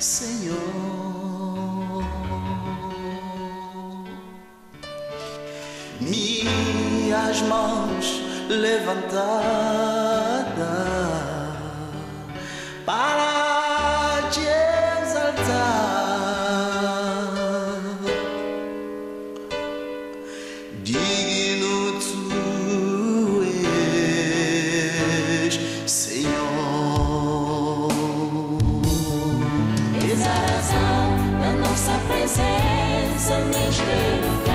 Senhor. Minhas mãos levantadas para te exaltar, digno tu és, Senhor. És a razão da nossa presença neste lugar.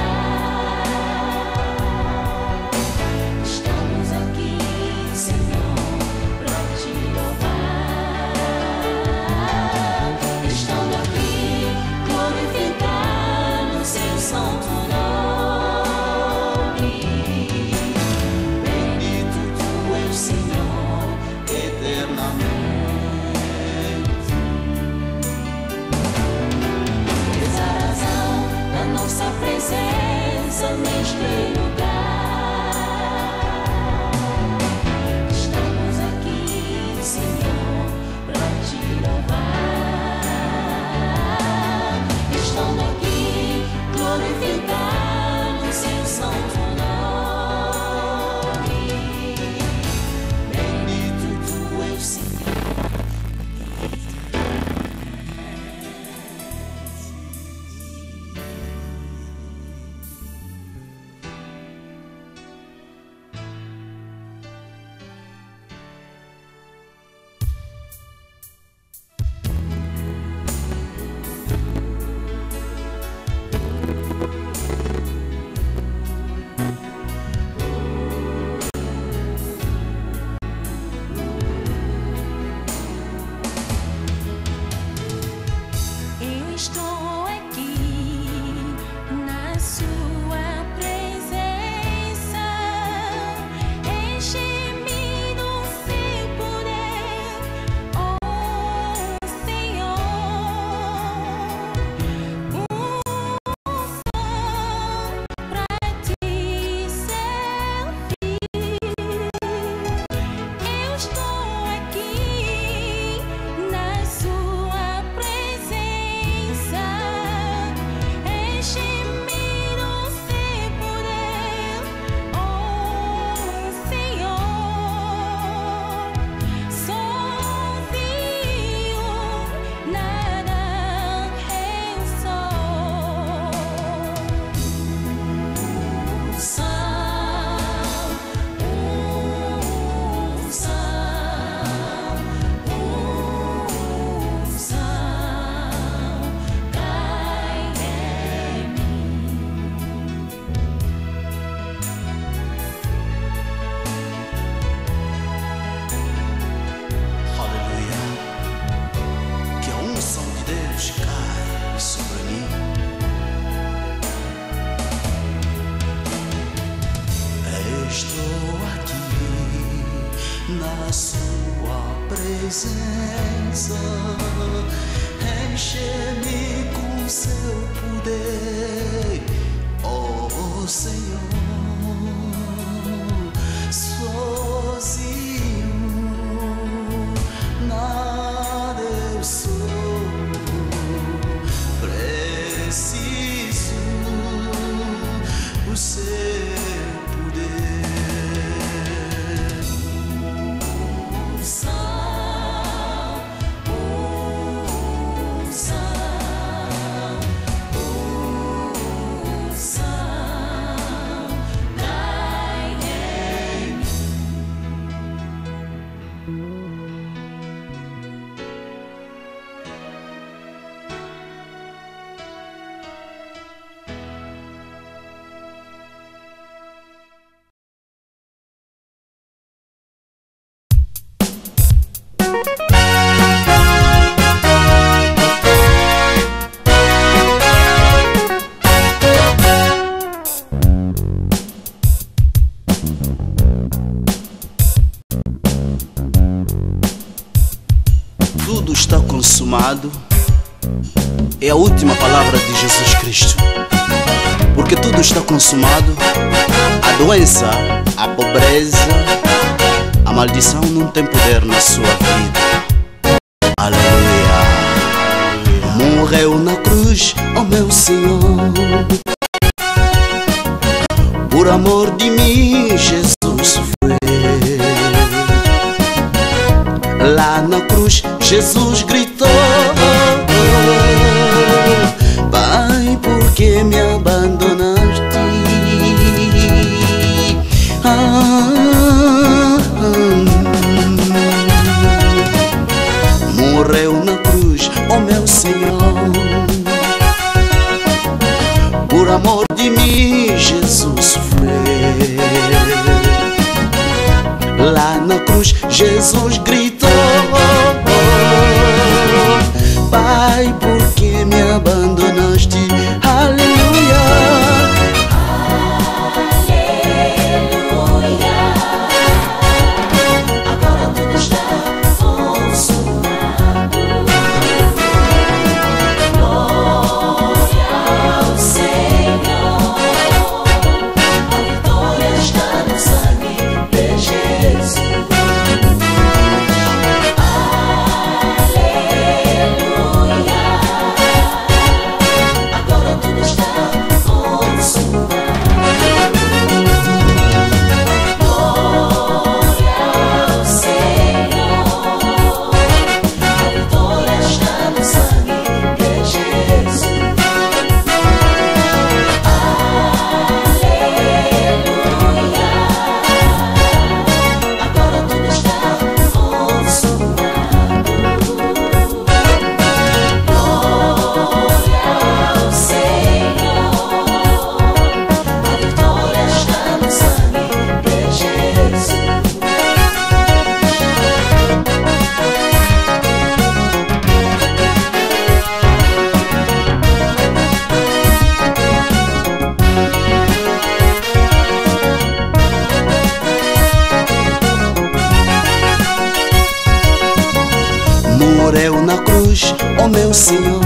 Estamos aqui, Senhor, para te louvar. Estamos aqui, glorificando o seu santo nome. Bendito tu és, Senhor, Eternamente. És a razão da nossa presença neste lugar. Estamos aqui, Senhor, para te louvar. Estamos aqui, glorificando o seu santo nome. Bendito tu és, Senhor. Eu estou aqui na sua presença, enche-me do seu poder, oh Senhor. Pra te servir. Eu estou aqui na sua presença, enche-me do seu poder, oh Senhor. Sozinho nada eu sou. Cai em Aleluia. Que a unção de Deus cai sobre mim. Estou aqui na sua presença, enche-me com seu poder, oh Senhor. Sozinho nada eu sou, preciso o seu poder. Tudo está consumado é a última palavra de Jesus Cristo. Porque tudo está consumado, a doença, a pobreza, a maldição não tem poder na sua vida. Aleluia. Senhor. Por amor de mim, Jesus sofreu. Lá na cruz, Jesus gritou: Pai, por que me abandonaste? Morreu na cruz, ó meu Senhor. Por amor de mim, Jesus sofreu. Lá na cruz, Jesus gritou: Pai, por que me abandonaste? Aleluia. Aleluia. Agora tudo está consumado. Glória ao Senhor. A vitória está no sangue de Jesus. Morreu na cruz, ó meu Senhor.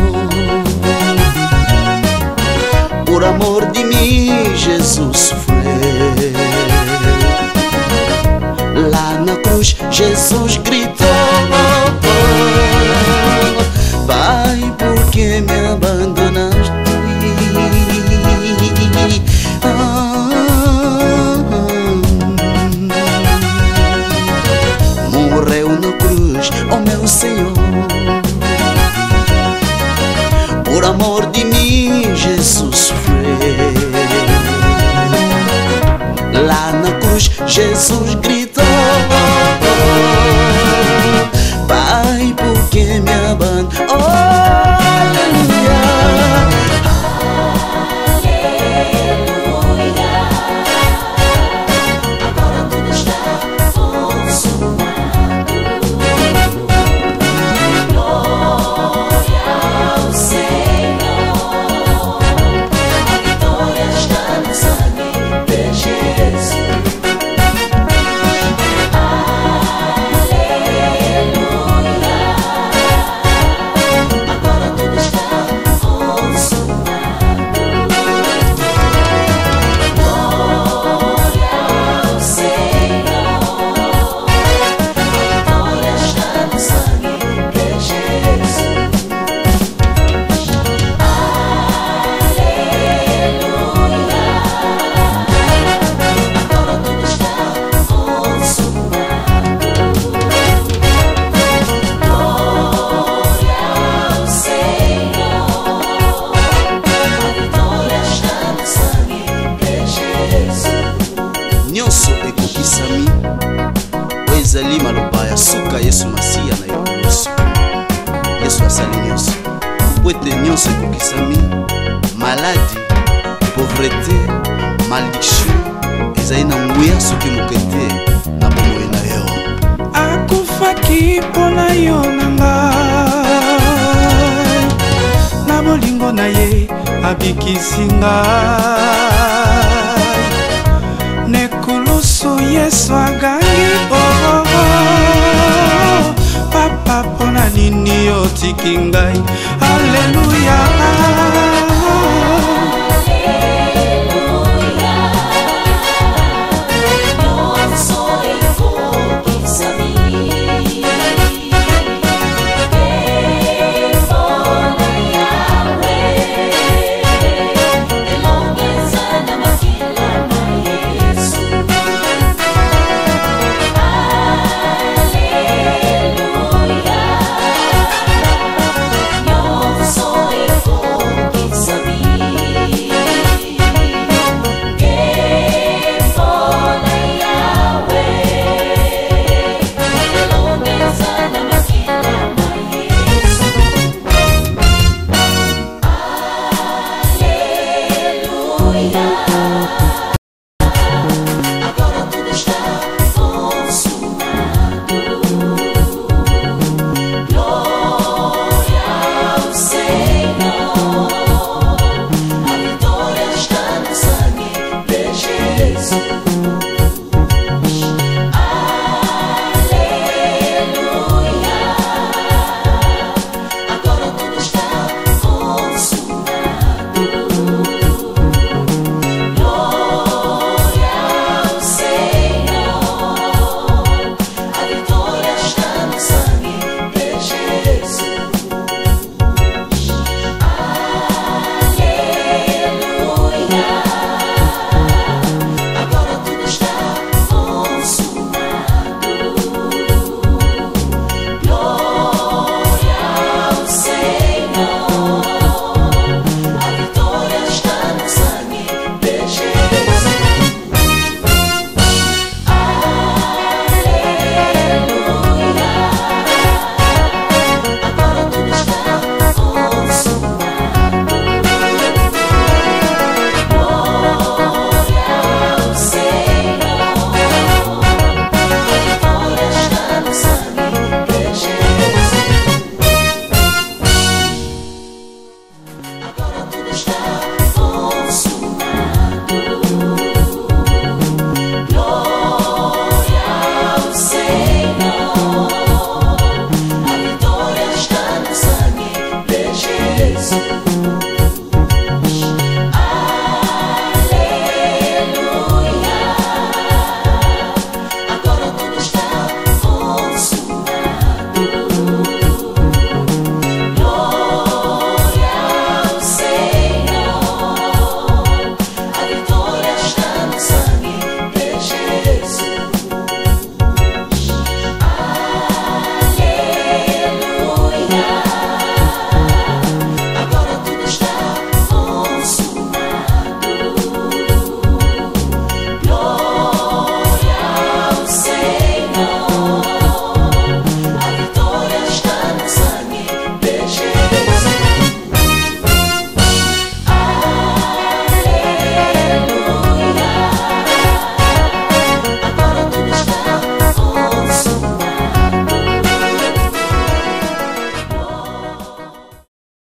Por amor de mim, Jesus sofreu. Lá na cruz, Jesus gritou: Pai, por que me abandonaste? Morreu na cruz, ó meu Senhor. Por amor de mim, Jesus sofreu. Lá na cruz, Jesus gritou: Pai, por que me abandonou? Aleluia. Aleluia. Agora tudo está consumado. Glória ao Senhor. A vitória está no sangue de Jesus. Aleluia. Agora tudo está consumado. Glória ao Senhor. A vitória está no sangue de Jesus. Aleluia. Agora tudo está consumado. Glória ao Senhor. A vitória está no sangue de Jesus. Nyonso ekokisami oyo ezali maloba ya suka Yesu Masiya na ekulusu. Yesu asali nyonso po ete nyonso ekokisami. Maladi, pauvreté, malédiction ezali na nguya soki moke te na bomoi na yo. Akufaki mpona yo na ngai, na bolingo na ye abikisi ngai. Nekulusu Yesu agangi papa mpona nini otiki ngai. Aleluya.